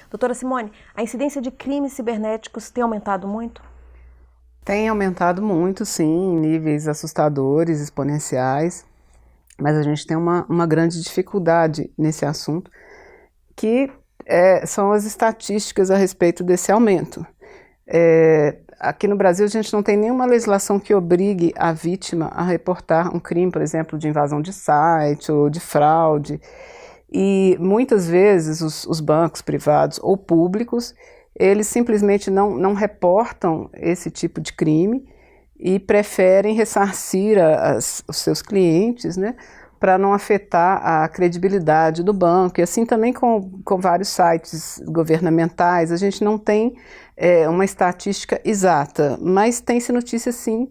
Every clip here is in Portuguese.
Doutora Simone, a incidência de crimes cibernéticos tem aumentado muito? Tem aumentado muito, sim, em níveis assustadores, exponenciais, mas a gente tem uma grande dificuldade nesse assunto, que são as estatísticas a respeito desse aumento. Aqui no Brasil a gente não tem nenhuma legislação que obrigue a vítima a reportar um crime, por exemplo, de invasão de site ou de fraude. E muitas vezes os bancos privados ou públicos, eles simplesmente não reportam esse tipo de crime e preferem ressarcir os seus clientes, né, para não afetar a credibilidade do banco. E assim também com vários sites governamentais, a gente não tem uma estatística exata, mas tem-se notícia sim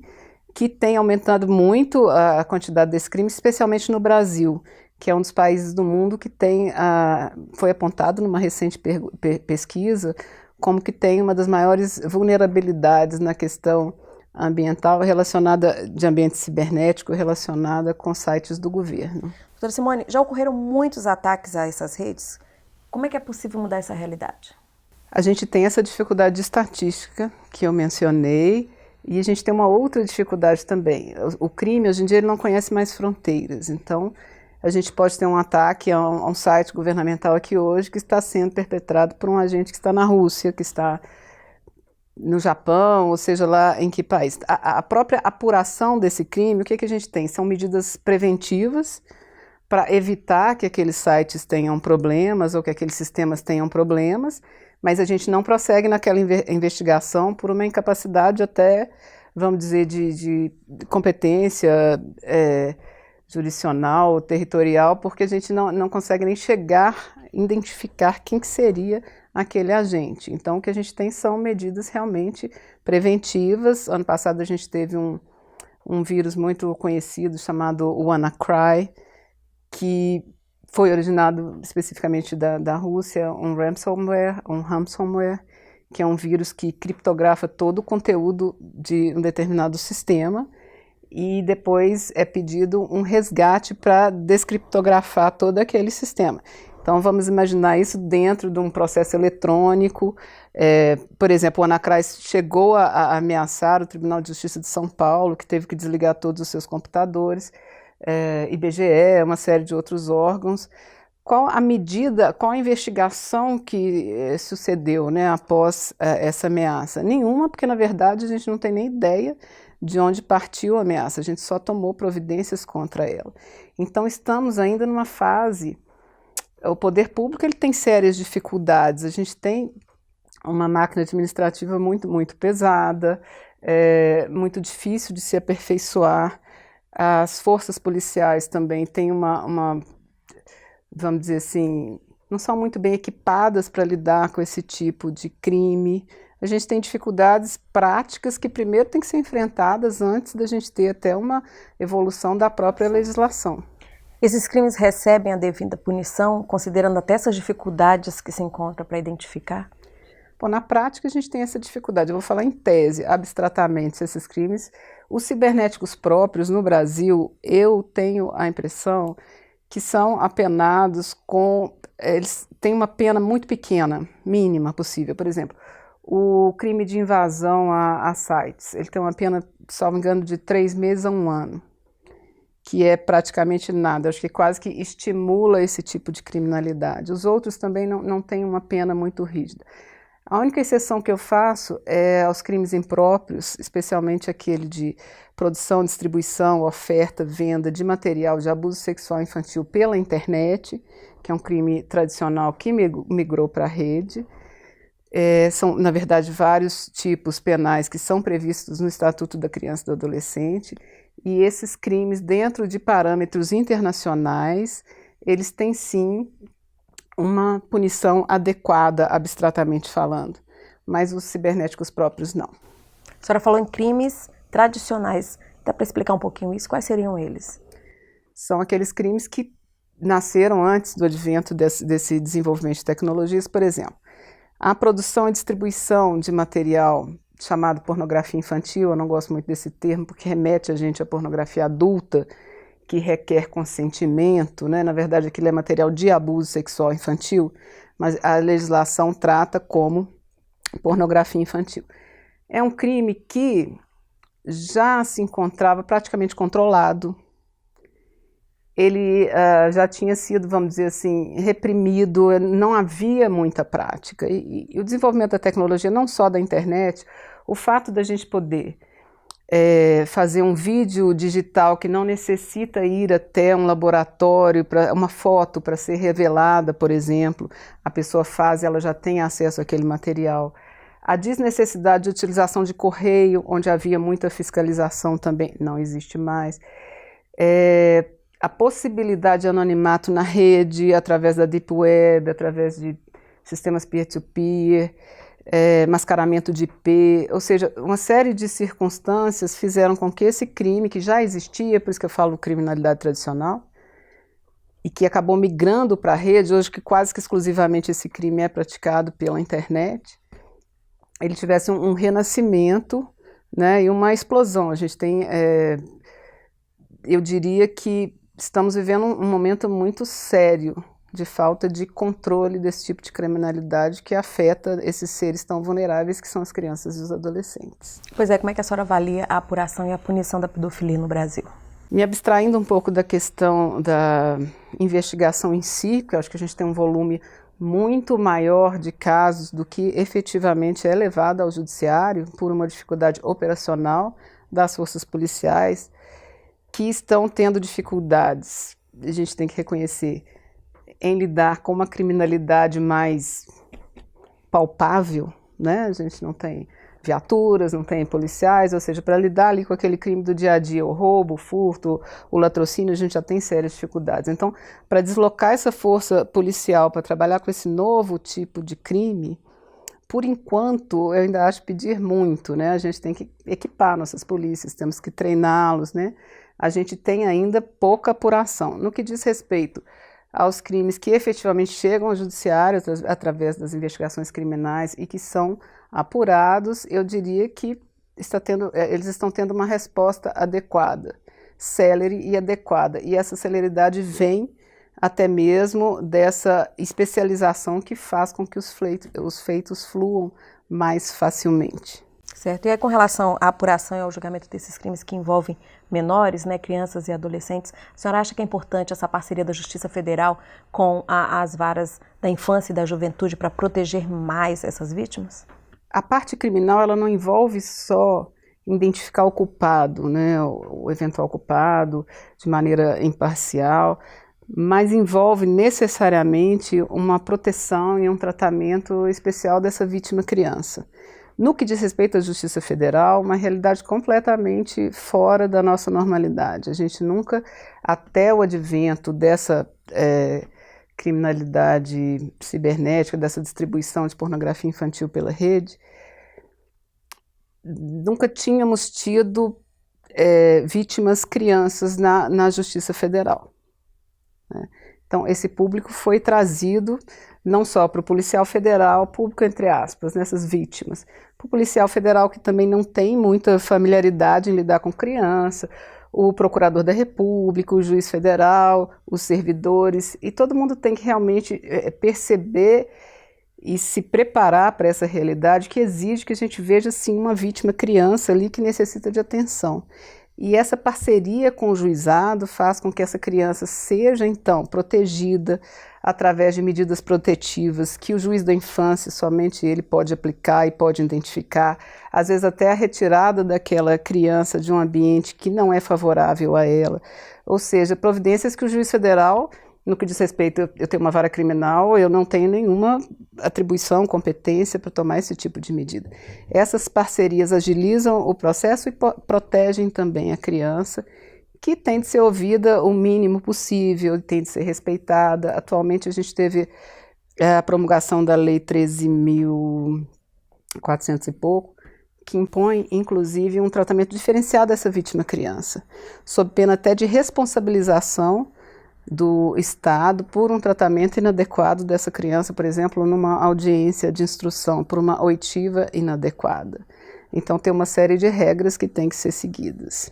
que tem aumentado muito a quantidade desse crime, especialmente no Brasil, que é um dos países do mundo que foi apontado numa recente pesquisa como que tem uma das maiores vulnerabilidades na questão ambiental de ambiente cibernético relacionada com sites do governo. Doutora Simone, já ocorreram muitos ataques a essas redes? Como é que é possível mudar essa realidade? A gente tem essa dificuldade de estatística que eu mencionei, e a gente tem uma outra dificuldade também. O crime, hoje em dia, ele não conhece mais fronteiras. Então, a gente pode ter um ataque a um site governamental aqui hoje que está sendo perpetrado por um agente que está na Rússia, que está no Japão, ou seja lá em que país. A própria apuração desse crime, o que a gente tem? São medidas preventivas para evitar que aqueles sites tenham problemas ou que aqueles sistemas tenham problemas, mas a gente não prossegue naquela investigação por uma incapacidade até, vamos dizer, de competência jurisdicional, territorial, porque a gente não consegue nem identificar quem que seria aquele agente. Então, o que a gente tem são medidas realmente preventivas. Ano passado a gente teve um vírus muito conhecido chamado WannaCry, que foi originado especificamente da Rússia, um ransomware, que é um vírus que criptografa todo o conteúdo de um determinado sistema, e depois é pedido um resgate para descriptografar todo aquele sistema. Então vamos imaginar isso dentro de um processo eletrônico. Por exemplo, o WannaCry chegou a ameaçar o Tribunal de Justiça de São Paulo, que teve que desligar todos os seus computadores, IBGE, uma série de outros órgãos. Qual a investigação que sucedeu, né, após essa ameaça? Nenhuma, porque na verdade a gente não tem nem ideia de onde partiu a ameaça, a gente só tomou providências contra ela. Então estamos ainda numa fase, o poder público ele tem sérias dificuldades, a gente tem uma máquina administrativa muito, muito pesada, muito difícil de se aperfeiçoar. As forças policiais também têm vamos dizer assim, não são muito bem equipadas para lidar com esse tipo de crime. A gente tem dificuldades práticas que primeiro têm que ser enfrentadas antes da gente ter até uma evolução da própria legislação. Esses crimes recebem a devida punição, considerando até essas dificuldades que se encontram para identificar? Bom, na prática a gente tem essa dificuldade. Eu vou falar em tese, abstratamente, esses crimes. Os cibernéticos próprios no Brasil, eu tenho a impressão que são apenados eles têm uma pena muito pequena, mínima possível. Por exemplo, o crime de invasão a sites, ele tem uma pena, salvo engano, de 3 meses a 1 ano, que é praticamente nada. Acho que quase que estimula esse tipo de criminalidade. Os outros também não têm uma pena muito rígida. A única exceção que eu faço é aos crimes impróprios, especialmente aquele de produção, distribuição, oferta, venda de material de abuso sexual infantil pela internet, que é um crime tradicional que migrou para a rede. São, na verdade, vários tipos penais que são previstos no Estatuto da Criança e do Adolescente, e esses crimes, dentro de parâmetros internacionais, eles têm sim uma punição adequada, abstratamente falando, mas os cibernéticos próprios não. A senhora falou em crimes tradicionais, dá para explicar um pouquinho isso? Quais seriam eles? São aqueles crimes que nasceram antes do advento desse desenvolvimento de tecnologias. Por exemplo, a produção e distribuição de material chamado pornografia infantil. Eu não gosto muito desse termo porque remete a gente à pornografia adulta, que requer consentimento, né? Na verdade aquilo é material de abuso sexual infantil, mas a legislação trata como pornografia infantil. É um crime que já se encontrava praticamente controlado, ele já tinha sido, vamos dizer assim, reprimido, não havia muita prática. E o desenvolvimento da tecnologia, não só da internet, o fato da gente poder fazer um vídeo digital que não necessita ir até um laboratório, para uma foto para ser revelada, por exemplo, a pessoa faz e ela já tem acesso àquele material. A desnecessidade de utilização de correio, onde havia muita fiscalização também, não existe mais. A possibilidade de anonimato na rede, através da Deep Web, através de sistemas peer-to-peer, mascaramento de IP, ou seja, uma série de circunstâncias fizeram com que esse crime, que já existia, por isso que eu falo criminalidade tradicional, e que acabou migrando para a rede, hoje que quase que exclusivamente esse crime é praticado pela internet, ele tivesse um renascimento, né, e uma explosão. A gente tem, eu diria que estamos vivendo um momento muito sério de falta de controle desse tipo de criminalidade que afeta esses seres tão vulneráveis que são as crianças e os adolescentes. Pois é, como é que a senhora avalia a apuração e a punição da pedofilia no Brasil? Me abstraindo um pouco da questão da investigação em si, porque eu acho que a gente tem um volume muito maior de casos do que efetivamente é levado ao judiciário por uma dificuldade operacional das forças policiais, que estão tendo dificuldades, a gente tem que reconhecer, em lidar com uma criminalidade mais palpável, né? A gente não tem viaturas, não tem policiais, ou seja, para lidar ali com aquele crime do dia a dia, o roubo, o furto, o latrocínio, a gente já tem sérias dificuldades. Então, para deslocar essa força policial para trabalhar com esse novo tipo de crime, por enquanto, eu ainda acho pedir muito, né? A gente tem que equipar nossas polícias, temos que treiná-los, né? A gente tem ainda pouca apuração. No que diz respeito aos crimes que efetivamente chegam ao judiciário através das investigações criminais e que são apurados, eu diria que eles estão tendo uma resposta adequada, célere e adequada. E essa celeridade vem até mesmo dessa especialização que faz com que os feitos fluam mais facilmente. Certo. E aí, com relação à apuração e ao julgamento desses crimes que envolvem menores, né, crianças e adolescentes, a senhora acha que é importante essa parceria da Justiça Federal com as varas da infância e da juventude para proteger mais essas vítimas? A parte criminal, ela não envolve só identificar o culpado, né, o eventual culpado, de maneira imparcial, mas envolve necessariamente uma proteção e um tratamento especial dessa vítima criança. No que diz respeito à Justiça Federal, uma realidade completamente fora da nossa normalidade. A gente nunca, até o advento dessa criminalidade cibernética, dessa distribuição de pornografia infantil pela rede, nunca tínhamos tido vítimas crianças na Justiça Federal, né? Então, esse público foi trazido não só para o policial federal, público entre aspas, nessas vítimas, para o policial federal que também não tem muita familiaridade em lidar com criança, o procurador da República, o juiz federal, os servidores, e todo mundo tem que realmente perceber e se preparar para essa realidade que exige que a gente veja sim uma vítima criança ali que necessita de atenção. E essa parceria com o juizado faz com que essa criança seja, então, protegida através de medidas protetivas que o juiz da infância, somente ele pode aplicar e pode identificar, às vezes até a retirada daquela criança de um ambiente que não é favorável a ela, ou seja, providências que o juiz federal, no que diz respeito, eu tenho uma vara criminal, eu não tenho nenhuma atribuição, competência para tomar esse tipo de medida. Essas parcerias agilizam o processo e protegem também a criança, que tem de ser ouvida o mínimo possível, tem de ser respeitada. Atualmente a gente teve a promulgação da Lei 13.400 e pouco, que impõe, inclusive, um tratamento diferenciado dessa vítima criança, sob pena até de responsabilização do Estado por um tratamento inadequado dessa criança, por exemplo, numa audiência de instrução, por uma oitiva inadequada. Então tem uma série de regras que têm que ser seguidas.